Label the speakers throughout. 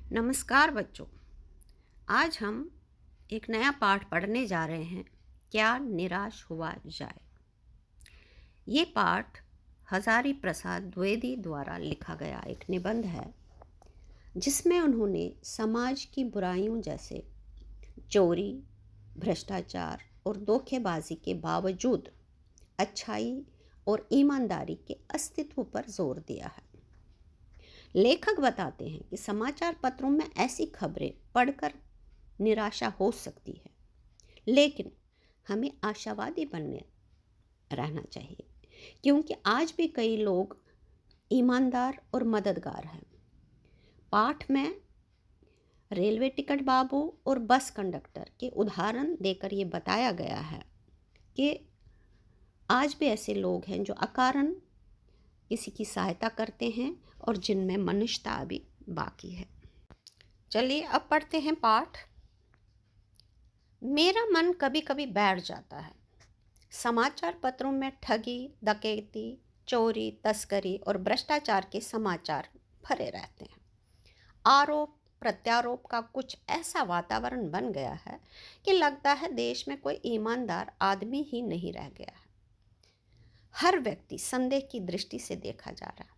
Speaker 1: नमस्कार बच्चों। आज हम एक नया पाठ पढ़ने जा रहे हैं। क्या निराश हुआ जाए। ये पाठ हजारी प्रसाद द्विवेदी द्वारा लिखा गया एक निबंध है, जिसमें उन्होंने समाज की बुराइयों जैसे चोरी, भ्रष्टाचार और धोखेबाजी के बावजूद अच्छाई और ईमानदारी के अस्तित्व पर जोर दिया है। लेखक बताते हैं कि समाचार पत्रों में ऐसी खबरें पढ़कर निराशा हो सकती है, लेकिन हमें आशावादी बनने रहना चाहिए, क्योंकि आज भी कई लोग ईमानदार और मददगार हैं। पाठ में रेलवे टिकट बाबू और बस कंडक्टर के उदाहरण देकर ये बताया गया है कि आज भी ऐसे लोग हैं जो अकारण किसी की सहायता करते हैं और जिनमें मनुष्यता अभी बाकी है। चलिए अब पढ़ते हैं पाठ। मेरा मन कभी कभी बैठ जाता है। समाचार पत्रों में ठगी, डकैती, चोरी, तस्करी और भ्रष्टाचार के समाचार भरे रहते हैं। आरोप प्रत्यारोप का कुछ ऐसा वातावरण बन गया है कि लगता है देश में कोई ईमानदार आदमी ही नहीं रह गया है। हर व्यक्ति संदेह की दृष्टि से देखा जा रहा है।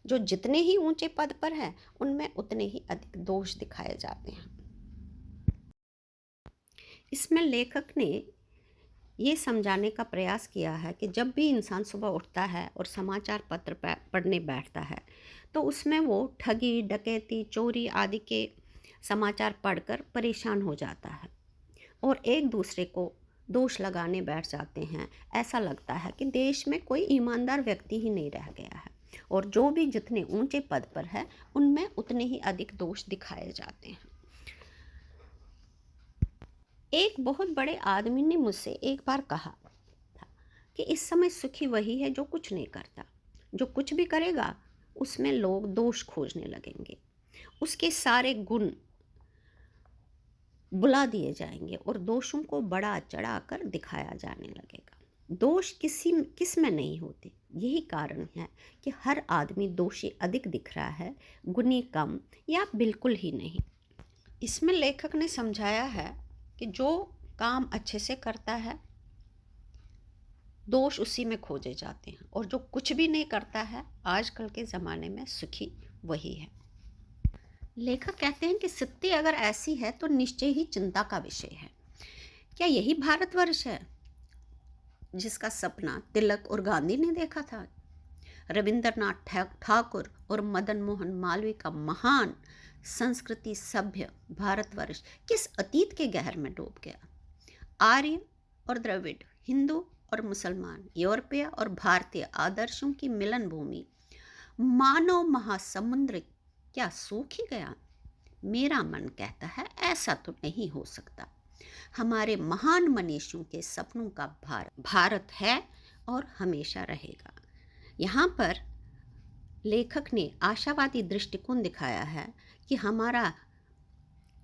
Speaker 1: जो जितने ही ऊंचे पद पर है, उनमें उतने ही अधिक दोष दिखाए जाते हैं। इसमें लेखक ने ये समझाने का प्रयास किया है कि जब भी इंसान सुबह उठता है और समाचार पत्र पढ़ने बैठता है, तो उसमें वो ठगी, डकैती, चोरी आदि के समाचार पढ़कर परेशान हो जाता है और एक दूसरे को दोष लगाने बैठ जाते हैं। ऐसा लगता है कि देश में कोई ईमानदार व्यक्ति ही नहीं रह गया है और जो भी जितने ऊंचे पद पर है, उनमें उतने ही अधिक दोष दिखाए जाते हैं। एक बहुत बड़े आदमी ने मुझसे एक बार कहा था कि इस समय सुखी वही है जो कुछ नहीं करता। जो कुछ भी करेगा उसमें लोग दोष खोजने लगेंगे, उसके सारे गुण बुला दिए जाएंगे और दोषों को बड़ा चढ़ाकर दिखाया जाने लगेगा। दोष किस में नहीं होते। यही कारण है कि हर आदमी दोषी अधिक दिख रहा है, गुणी कम या बिल्कुल ही नहीं। इसमें लेखक ने समझाया है कि जो काम अच्छे से करता है, दोष उसी में खोजे जाते हैं, और जो कुछ भी नहीं करता है, आजकल के ज़माने में सुखी वही है। लेखक कहते हैं कि स्थिति अगर ऐसी है तो निश्चय ही चिंता का विषय है। क्या यही भारतवर्ष है जिसका सपना तिलक और गांधी ने देखा था? रविंद्रनाथ ठाकुर और मदन मोहन मालवीय का महान संस्कृति सभ्य भारतवर्ष किस अतीत के गहर में डूब गया? आर्य और द्रविड़, हिंदू और मुसलमान, यूरोपीय और भारतीय आदर्शों की मिलन भूमि, मानव महासमुद्र क्या सूख ही गया? मेरा मन कहता है ऐसा तो नहीं हो सकता। हमारे महान मनीषियों के सपनों का भारत है और हमेशा रहेगा। यहाँ पर लेखक ने आशावादी दृष्टिकोण दिखाया है कि हमारा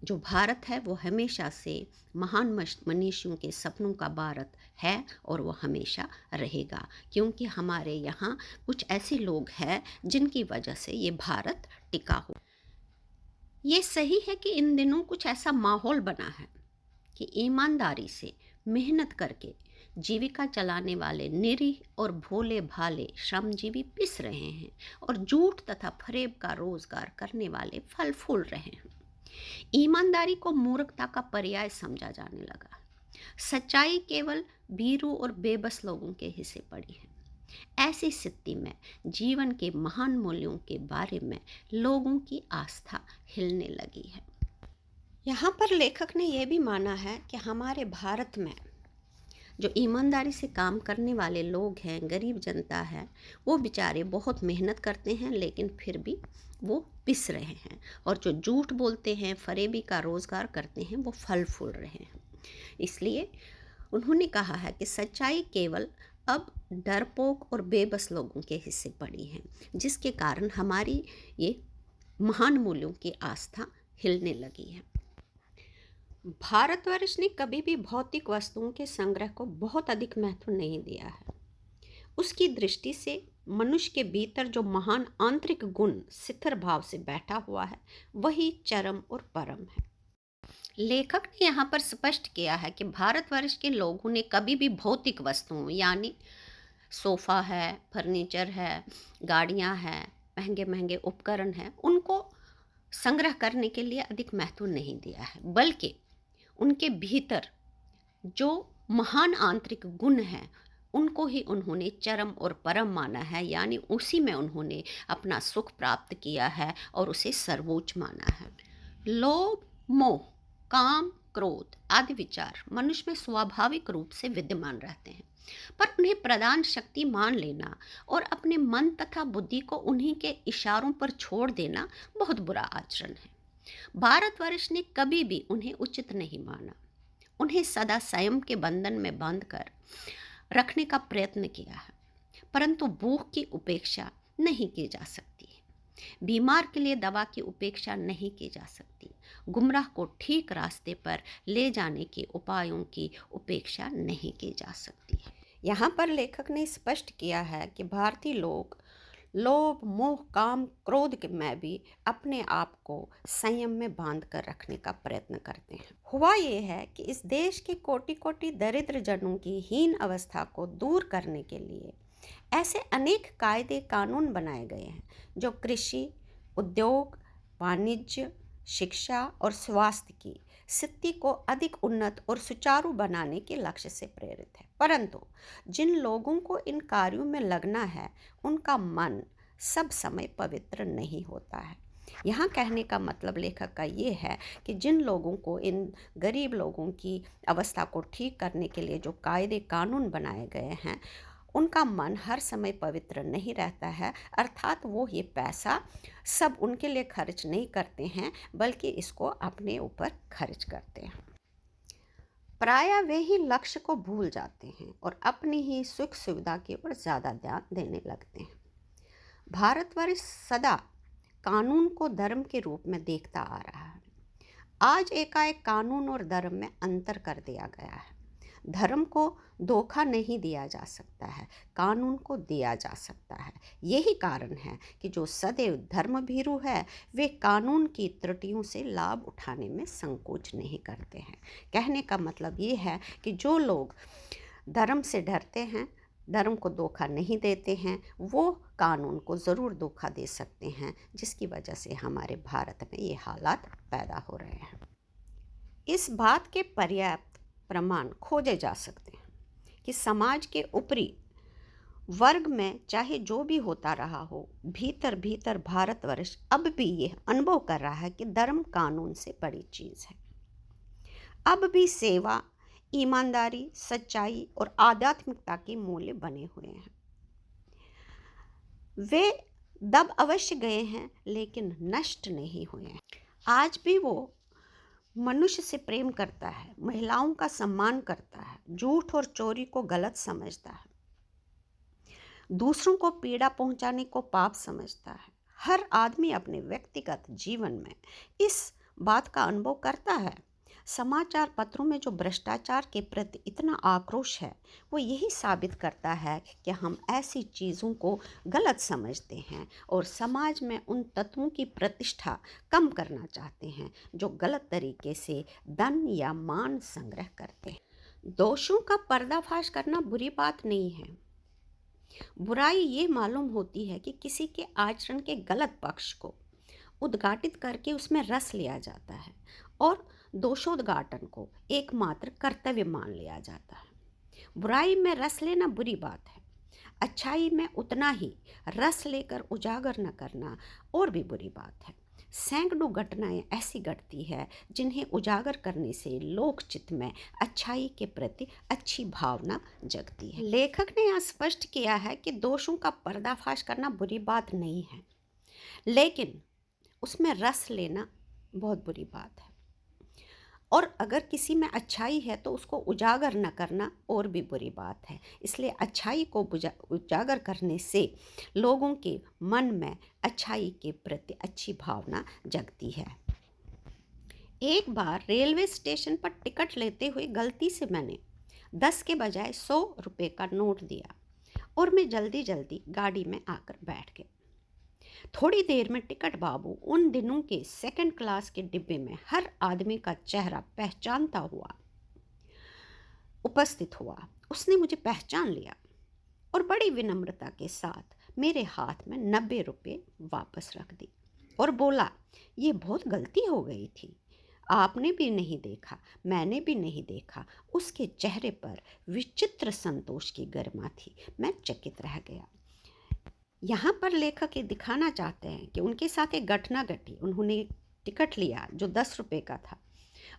Speaker 1: जो भारत है वो हमेशा से महान मनीषियों के सपनों का भारत है और वो हमेशा रहेगा, क्योंकि हमारे यहाँ कुछ ऐसे लोग हैं जिनकी वजह से ये भारत टिका हो। ये सही है कि इन दिनों कुछ ऐसा माहौल बना है कि ईमानदारी से मेहनत करके जीविका चलाने वाले निरीह और भोले भाले श्रमजीवी पिस रहे हैं और झूठ तथा फरेब का रोजगार करने वाले फल फूल रहे हैं। ईमानदारी को मूर्खता का पर्याय समझा जाने लगा। सच्चाई केवल भीरू और बेबस लोगों के हिस्से पड़ी है। ऐसी स्थिति में जीवन के महान मूल्यों के बारे में लोगों की आस्था हिलने लगी है। यहाँ पर लेखक ने यह भी माना है कि हमारे भारत में जो ईमानदारी से काम करने वाले लोग हैं, गरीब जनता है, वो बेचारे बहुत मेहनत करते हैं, लेकिन फिर भी वो पिस रहे हैं, और जो झूठ बोलते हैं, फरेबी का रोज़गार करते हैं, वो फल फूल रहे हैं। इसलिए उन्होंने कहा है कि सच्चाई केवल अब डरपोक और बेबस लोगों के हिस्से पड़ी है, जिसके कारण हमारी ये महान मूल्यों की आस्था हिलने लगी है। भारतवर्ष ने कभी भी भौतिक वस्तुओं के संग्रह को बहुत अधिक महत्व नहीं दिया है। उसकी दृष्टि से मनुष्य के भीतर जो महान आंतरिक गुण स्थिर भाव से बैठा हुआ है वही चरम और परम है। लेखक ने यहाँ पर स्पष्ट किया है कि भारतवर्ष के लोगों ने कभी भी भौतिक वस्तुओं यानी सोफ़ा है, फर्नीचर है, गाड़ियाँ हैं, महंगे महंगे उपकरण हैं, उनको संग्रह करने के लिए अधिक महत्व नहीं दिया है, बल्कि उनके भीतर जो महान आंतरिक गुण हैं उनको ही उन्होंने चरम और परम माना है, यानी उसी में उन्होंने अपना सुख प्राप्त किया है और उसे सर्वोच्च माना है। लोभ, मोह, काम, क्रोध आदि विचार मनुष्य में स्वाभाविक रूप से विद्यमान रहते हैं, पर उन्हें प्रधान शक्ति मान लेना और अपने मन तथा बुद्धि को उन्हीं के इशारों पर छोड़ देना बहुत बुरा आचरण है। भारतवर्ष ने कभी भी उन्हें उचित नहीं माना, उन्हें सदा संयम के बंधन में बांधकर रखने का प्रयत्न किया है, परंतु भूख की उपेक्षा नहीं की जा सकती है, बीमार के लिए दवा की उपेक्षा नहीं की जा सकती, गुमराह को ठीक रास्ते पर ले जाने के उपायों की उपेक्षा नहीं की जा सकती है। यहाँ पर लेखक ने स्पष्ट किया है कि भारतीय लोग लोभ, मोह, काम, क्रोध में भी अपने आप को संयम में बांध कर रखने का प्रयत्न करते हैं। हुआ ये है कि इस देश के कोटि कोटि दरिद्र जनों की हीन अवस्था को दूर करने के लिए ऐसे अनेक कायदे कानून बनाए गए हैं जो कृषि, उद्योग, वाणिज्य, शिक्षा और स्वास्थ्य की स्थिति को अधिक उन्नत और सुचारू बनाने के लक्ष्य से प्रेरित है। परंतु जिन लोगों को इन कार्यों में लगना है उनका मन सब समय पवित्र नहीं होता है। यहाँ कहने का मतलब लेखक का ये है कि जिन लोगों को इन गरीब लोगों की अवस्था को ठीक करने के लिए जो कायदे कानून बनाए गए हैं उनका मन हर समय पवित्र नहीं रहता है, अर्थात वो ये पैसा सब उनके लिए खर्च नहीं करते हैं बल्कि इसको अपने ऊपर खर्च करते हैं। प्रायः वे ही लक्ष्य को भूल जाते हैं और अपनी ही सुख सुविधा की ओर ज़्यादा ध्यान देने लगते हैं। भारतवर्ष सदा कानून को धर्म के रूप में देखता आ रहा है। आज एकाएक कानून और धर्म में अंतर कर दिया गया है। धर्म को धोखा नहीं दिया जा सकता है, कानून को दिया जा सकता है। यही कारण है कि जो सदैव धर्म भीरू है वे कानून की त्रुटियों से लाभ उठाने में संकोच नहीं करते हैं। कहने का मतलब ये है कि जो लोग धर्म से डरते हैं, धर्म को धोखा नहीं देते हैं, वो कानून को ज़रूर धोखा दे सकते हैं, जिसकी वजह से हमारे भारत में ये हालात पैदा हो रहे हैं। इस बात के पर्याप्त प्रमाण खोजे जा सकते हैं कि समाज के ऊपरी वर्ग में चाहे जो भी होता रहा हो, भीतर भीतर भारतवर्ष अब भी यह अनुभव कर रहा है कि धर्म कानून से बड़ी चीज़ है। अब भी सेवा, ईमानदारी, सच्चाई और आध्यात्मिकता के मूल्य बने हुए हैं। वे दब अवश्य गए हैं लेकिन नष्ट नहीं हुए हैं। आज भी वो मनुष्य से प्रेम करता है, महिलाओं का सम्मान करता है, झूठ और चोरी को गलत समझता है, दूसरों को पीड़ा पहुंचाने को पाप समझता है। हर आदमी अपने व्यक्तिगत जीवन में इस बात का अनुभव करता है। समाचार पत्रों में जो भ्रष्टाचार के प्रति इतना आक्रोश है वो यही साबित करता है कि हम ऐसी चीज़ों को गलत समझते हैं और समाज में उन तत्वों की प्रतिष्ठा कम करना चाहते हैं जो गलत तरीके से धन या मान संग्रह करते हैं। दोषों का पर्दाफाश करना बुरी बात नहीं है। बुराई ये मालूम होती है कि किसी के आचरण के गलत पक्ष को उद्घाटित करके उसमें रस लिया जाता है और दोषोद्घाटन को एकमात्र कर्तव्य मान लिया जाता है। बुराई में रस लेना बुरी बात है, अच्छाई में उतना ही रस लेकर उजागर न करना और भी बुरी बात है। सैकड़ों घटनाएं ऐसी घटती है जिन्हें उजागर करने से लोक चित्त में अच्छाई के प्रति अच्छी भावना जगती है। लेखक ने यहाँ स्पष्ट किया है कि दोषों का पर्दाफाश करना बुरी बात नहीं है, लेकिन उसमें रस लेना बहुत बुरी बात है। और अगर किसी में अच्छाई है तो उसको उजागर न करना और भी बुरी बात है। इसलिए अच्छाई को उजागर करने से लोगों के मन में अच्छाई के प्रति अच्छी भावना जगती है। एक बार रेलवे स्टेशन पर टिकट लेते हुए गलती से मैंने 10 के बजाय 100 रुपये का नोट दिया और मैं जल्दी जल्दी गाड़ी में आकर बैठ गई। थोड़ी देर में टिकट बाबू उन दिनों के सेकंड क्लास के डिब्बे में हर आदमी का चेहरा पहचानता हुआ उपस्थित हुआ। उसने मुझे पहचान लिया और बड़ी विनम्रता के साथ मेरे हाथ में 90 रुपये वापस रख दी और बोला, ये बहुत गलती हो गई थी। आपने भी नहीं देखा, मैंने भी नहीं देखा। उसके चेहरे पर विचित्र संतोष की गरिमा थी। मैं चकित रह गया। यहाँ पर लेखक ये दिखाना चाहते हैं कि उनके साथ एक घटना घटी। उन्होंने टिकट लिया जो 10 रुपये का था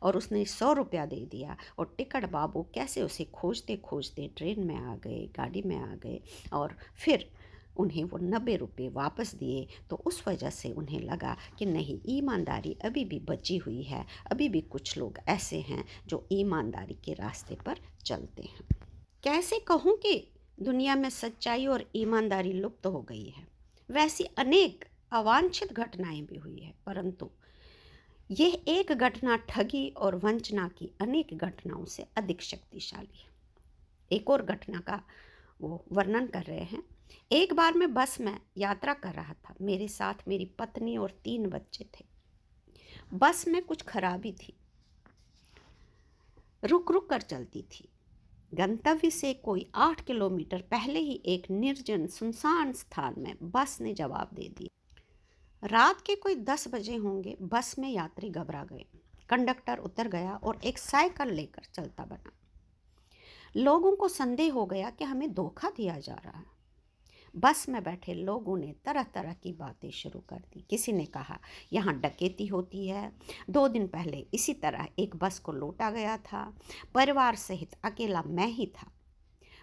Speaker 1: और उसने 100 रुपया दे दिया और टिकट बाबू कैसे उसे खोजते खोजते ट्रेन में आ गए, गाड़ी में आ गए और फिर उन्हें वो 90 रुपये वापस दिए। तो उस वजह से उन्हें लगा कि नहीं, ईमानदारी अभी भी बची हुई है, अभी भी कुछ लोग ऐसे हैं जो ईमानदारी के रास्ते पर चलते हैं। कैसे कहूँ कि दुनिया में सच्चाई और ईमानदारी लुप्त हो गई है। वैसी अनेक अवांछित घटनाएं भी हुई है, परंतु यह एक घटना ठगी और वंचना की अनेक घटनाओं से अधिक शक्तिशाली है। एक और घटना का वो वर्णन कर रहे हैं। एक बार मैं बस में यात्रा कर रहा था। मेरे साथ मेरी पत्नी और 3 बच्चे थे। बस में कुछ खराबी थी, रुक रुक कर चलती थी। गंतव्य से कोई 8 किलोमीटर पहले ही एक निर्जन सुनसान स्थान में बस ने जवाब दे दिया। रात के कोई 10 बजे होंगे। बस में यात्री घबरा गए। कंडक्टर उतर गया और एक साइकिल लेकर चलता बना। लोगों को संदेह हो गया कि हमें धोखा दिया जा रहा है। बस में बैठे लोगों ने तरह तरह की बातें शुरू कर दी। किसी ने कहा, यहाँ डकैती होती है। 2 दिन पहले इसी तरह एक बस को लूटा गया था। परिवार सहित अकेला मैं ही था।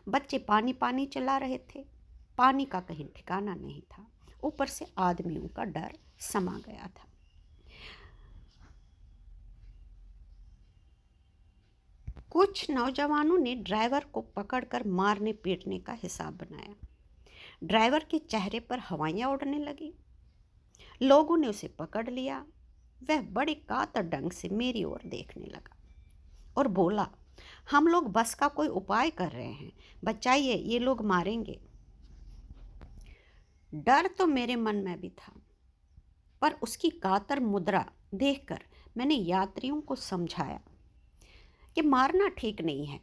Speaker 1: बच्चे पानी पानी चला रहे थे। पानी का कहीं ठिकाना नहीं था। ऊपर से आदमियों का डर समा गया था। कुछ नौजवानों ने ड्राइवर को पकड़कर मारने पीटने का हिसाब बनाया। ड्राइवर के चेहरे पर हवाइयाँ उड़ने लगी। लोगों ने उसे पकड़ लिया। वह बड़े कातर ढंग से मेरी ओर देखने लगा और बोला, हम लोग बस का कोई उपाय कर रहे हैं, बचाइए, ये लोग मारेंगे। डर तो मेरे मन में भी था, पर उसकी कातर मुद्रा देखकर मैंने यात्रियों को समझाया कि मारना ठीक नहीं है।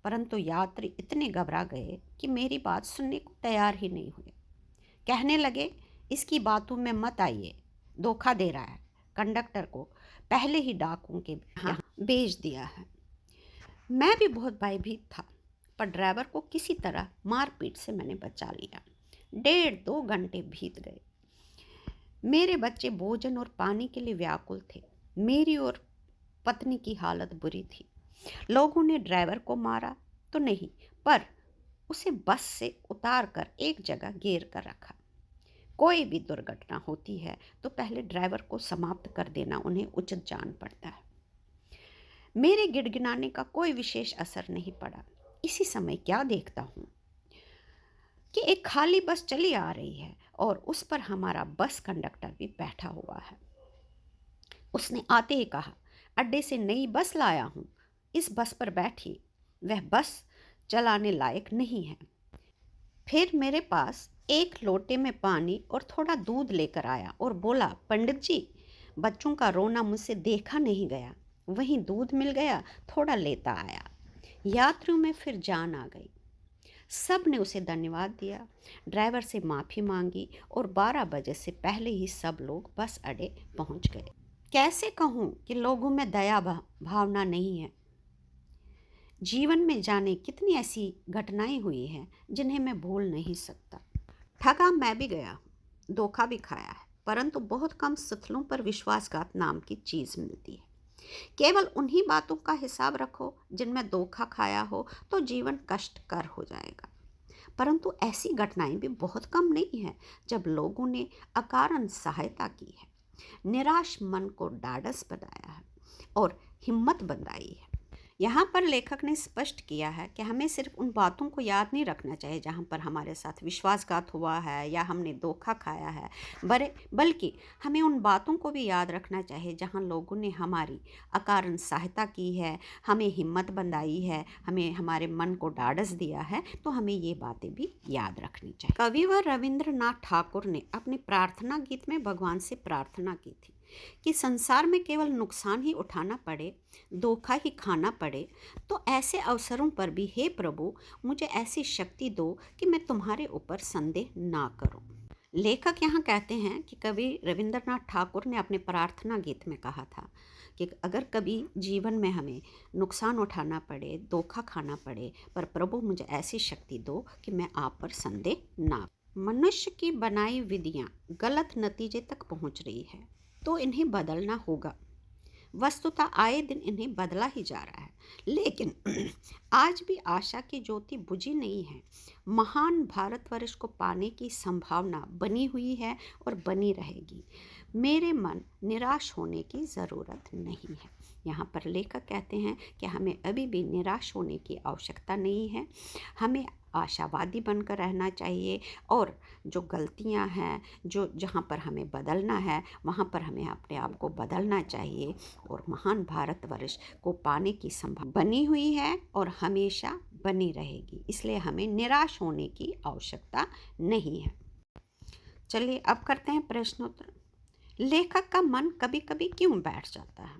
Speaker 1: परंतु यात्री इतने घबरा गए कि मेरी बात सुनने को तैयार ही नहीं हुए। कहने लगे, इसकी बातों में मत आइए, धोखा दे रहा है। कंडक्टर को पहले ही डाकुओं के यहाँ भेज दिया है। मैं भी बहुत भयभीत था, पर ड्राइवर को किसी तरह मारपीट से मैंने बचा लिया। 1.5-2 घंटे बीत गए। मेरे बच्चे भोजन और पानी के लिए व्याकुल थे। मेरी और पत्नी की हालत बुरी थी। लोगों ने ड्राइवर को मारा तो नहीं, पर उसे बस से उतार कर एक जगह घेर कर रखा। कोई भी दुर्घटना होती है तो पहले ड्राइवर को समाप्त कर देना उन्हें उचित जान पड़ता है। मेरे गिड़गिड़ाने का कोई विशेष असर नहीं पड़ा। इसी समय क्या देखता हूँ कि एक खाली बस चली आ रही है और उस पर हमारा बस कंडक्टर भी बैठा हुआ है। उसने आते ही कहा, अड्डे से नई बस लाया हूँ, इस बस पर बैठिए। वह बस चलाने लायक नहीं है। फिर मेरे पास एक लोटे में पानी और थोड़ा दूध लेकर आया और बोला, पंडित जी, बच्चों का रोना मुझसे देखा नहीं गया, वहीं दूध मिल गया, थोड़ा लेता आया। यात्रियों में फिर जान आ गई। सब ने उसे धन्यवाद दिया, ड्राइवर से माफ़ी मांगी और 12 बजे से पहले ही सब लोग बस अड्डे पहुंच गए। कैसे कहूँ कि लोगों में दया भावना नहीं है। जीवन में जाने कितनी ऐसी घटनाएं हुई हैं जिन्हें मैं भूल नहीं सकता। ठगा मैं भी गया, धोखा भी खाया है, परंतु बहुत कम स्थलों पर विश्वासघात नाम की चीज़ मिलती है। केवल उन्हीं बातों का हिसाब रखो जिनमें धोखा खाया हो तो जीवन कष्टकर हो जाएगा। परंतु ऐसी घटनाएं भी बहुत कम नहीं है जब लोगों ने अकारण सहायता की है, निराश मन को ढाढ़स बनाया है और हिम्मत बंधाई है। यहाँ पर लेखक ने स्पष्ट किया है कि हमें सिर्फ उन बातों को याद नहीं रखना चाहिए जहाँ पर हमारे साथ विश्वासघात हुआ है या हमने धोखा खाया है, बल्कि हमें उन बातों को भी याद रखना चाहिए जहाँ लोगों ने हमारी अकारण सहायता की है, हमें हिम्मत बंधाई है, हमें हमारे मन को ढाढ़स दिया है। तो हमें ये बातें भी याद रखनी चाहिए। कविवर रविंद्रनाथ ठाकुर ने अपने प्रार्थना गीत में भगवान से प्रार्थना की थी कि संसार में केवल नुकसान ही उठाना पड़े, धोखा ही खाना पड़े, तो ऐसे अवसरों पर भी हे प्रभु मुझे ऐसी शक्ति दो कि मैं तुम्हारे ऊपर संदेह ना करूं। लेखक यहाँ कहते हैं कि कवि रविंद्रनाथ ठाकुर ने अपने प्रार्थना गीत में कहा था कि अगर कभी जीवन में हमें नुकसान उठाना पड़े, धोखा खाना पड़े, पर प्रभु मुझे ऐसी शक्ति दो कि मैं आप पर संदेह ना। मनुष्य की बनाई विधियाँ गलत नतीजे तक पहुँच रही है तो इन्हें बदलना होगा। वस्तुतः आए दिन इन्हें बदला ही जा रहा है, लेकिन आज भी आशा की ज्योति बुझी नहीं है। महान भारतवर्ष को पाने की संभावना बनी हुई है और बनी रहेगी। मेरे मन निराश होने की ज़रूरत नहीं है। यहाँ पर लेखक कहते हैं कि हमें अभी भी निराश होने की आवश्यकता नहीं है, हमें आशावादी बनकर रहना चाहिए और जो गलतियाँ हैं, जो जहाँ पर हमें बदलना है वहाँ पर हमें अपने आप को बदलना चाहिए। और महान भारतवर्ष को पाने की संभावना बनी हुई है और हमेशा बनी रहेगी, इसलिए हमें निराश होने की आवश्यकता नहीं है। चलिए अब करते हैं प्रश्नोत्तर। लेखक का मन कभी कभी क्यों बैठ जाता है?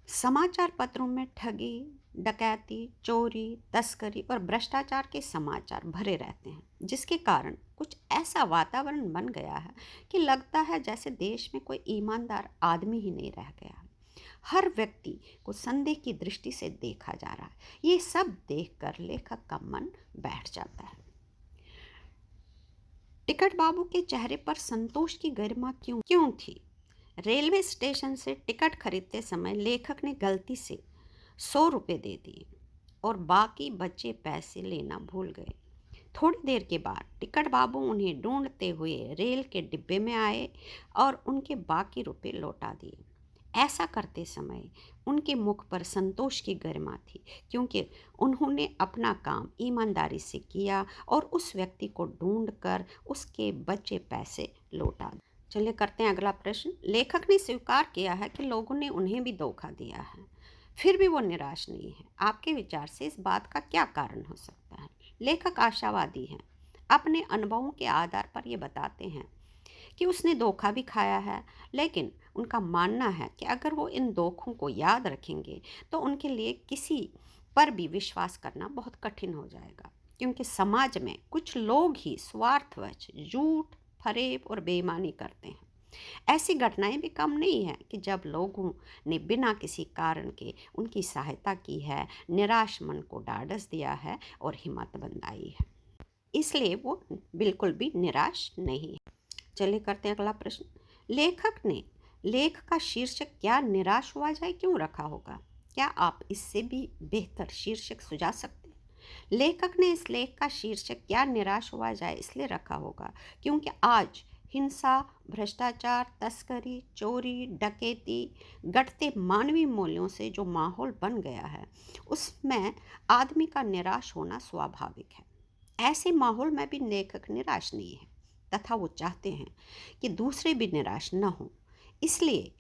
Speaker 1: समाचार पत्रों में ठगी, डकैती, चोरी, तस्करी और भ्रष्टाचार के समाचार भरे रहते हैं, जिसके कारण कुछ ऐसा वातावरण बन गया है कि लगता है जैसे देश में कोई ईमानदार आदमी ही नहीं रह गया। हर व्यक्ति को संदेह की दृष्टि से देखा जा रहा है। ये सब देखकर लेखक का मन बैठ जाता है। टिकट बाबू के चेहरे पर संतोष की गरिमा क्यों थी? रेलवे स्टेशन से टिकट खरीदते समय लेखक ने गलती से 100 रुपये दे दिए और बाकी बचे पैसे लेना भूल गए। थोड़ी देर के बाद टिकट बाबू उन्हें ढूंढते हुए रेल के डिब्बे में आए और उनके बाकी रुपए लौटा दिए। ऐसा करते समय उनके मुख पर संतोष की गरिमा थी, क्योंकि उन्होंने अपना काम ईमानदारी से किया और उस व्यक्ति को ढूंढकर उसके बचे पैसे लौटा दिए। चलिए करते हैं अगला प्रश्न। लेखक ने स्वीकार किया है कि लोगों ने उन्हें भी धोखा दिया है, फिर भी वो निराश नहीं है। आपके विचार से इस बात का क्या कारण हो सकता है? लेखक आशावादी हैं। अपने अनुभवों के आधार पर ये बताते हैं कि उसने धोखा भी खाया है, लेकिन उनका मानना है कि अगर वो इन धोखों को याद रखेंगे तो उनके लिए किसी पर भी विश्वास करना बहुत कठिन हो जाएगा, क्योंकि समाज में कुछ लोग ही स्वार्थवश झूठ, फरेब और बेईमानी करते हैं। ऐसी घटनाएं भी कम नहीं है कि जब लोगों ने बिना किसी कारण के उनकी सहायता की है, निराश मन को ढाढ़स दिया है और हिम्मत बंधाई है, इसलिए वो बिल्कुल भी निराश नहीं है। चलिए करते हैं अगला प्रश्न। लेखक ने लेख का शीर्षक क्या निराश हुआ जाए क्यों रखा होगा? क्या आप इससे भी बेहतर शीर्षक सुझा सकते हैं? लेखक ने इस लेख का शीर्षक क्या निराश हुआ जाए इसलिए रखा होगा क्योंकि आज हिंसा, भ्रष्टाचार, तस्करी, चोरी, डकैती, घटते मानवीय मूल्यों से जो माहौल बन गया है उसमें आदमी का निराश होना स्वाभाविक है। ऐसे माहौल में भी लेखक निराश नहीं है, तथा वो चाहते हैं कि दूसरे भी निराश न हों, इसलिए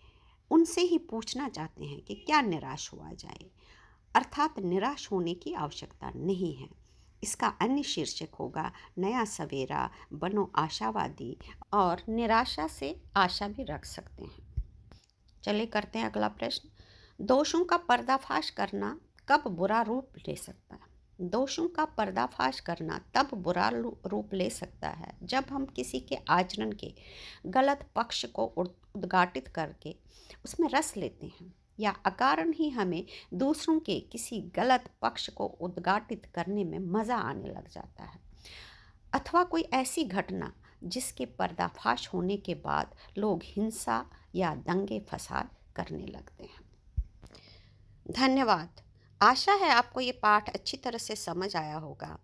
Speaker 1: उनसे ही पूछना चाहते हैं कि क्या निराश हुआ जाए, अर्थात निराश होने की आवश्यकता नहीं है। इसका अन्य शीर्षक होगा नया सवेरा, बनो आशावादी, और निराशा से आशा भी रख सकते हैं। चलिए करते हैं अगला प्रश्न। दोषों का पर्दाफाश करना कब बुरा रूप ले सकता है? दोषों का पर्दाफाश करना तब बुरा रूप ले सकता है जब हम किसी के आचरण के गलत पक्ष को उद्घाटित करके उसमें रस लेते हैं, या अकारण ही हमें दूसरों के किसी गलत पक्ष को उद्घाटित करने में मज़ा आने लग जाता है, अथवा कोई ऐसी घटना जिसके पर्दाफाश होने के बाद लोग हिंसा या दंगे फसाद करने लगते हैं। धन्यवाद। आशा है आपको ये पाठ अच्छी तरह से समझ आया होगा।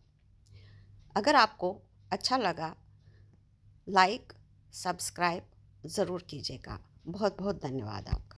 Speaker 1: अगर आपको अच्छा लगा, लाइक, सब्सक्राइब ज़रूर कीजिएगा। बहुत बहुत धन्यवाद आपका।